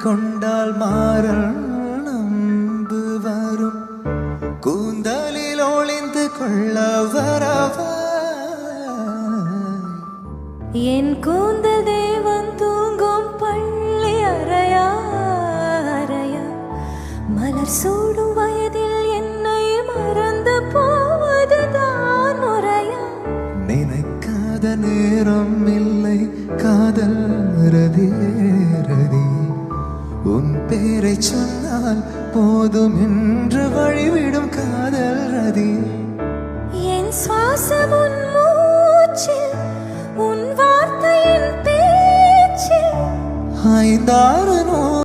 கொண்டால் மாறல் நம்பு வரும் கூந்தலில் ஒளிந்து கொள்ள வரவா என் கூந்தல் தேவன் தூங்கும் பள்ளி அறையா அறையா மலர் சூடும் வயதில் என்னை மறந்து போவதுதான் முறையா நினைக்காத நேரம் இல்லை காதல் ரதியே ரதி உன் பேரை சொன்னால் போதும் என்று வழிவிடும் காதல் ரதி என் சுவாசம் உன் மூச்சில் உன் வார்த்தையின் பேச்சில் 爱大人。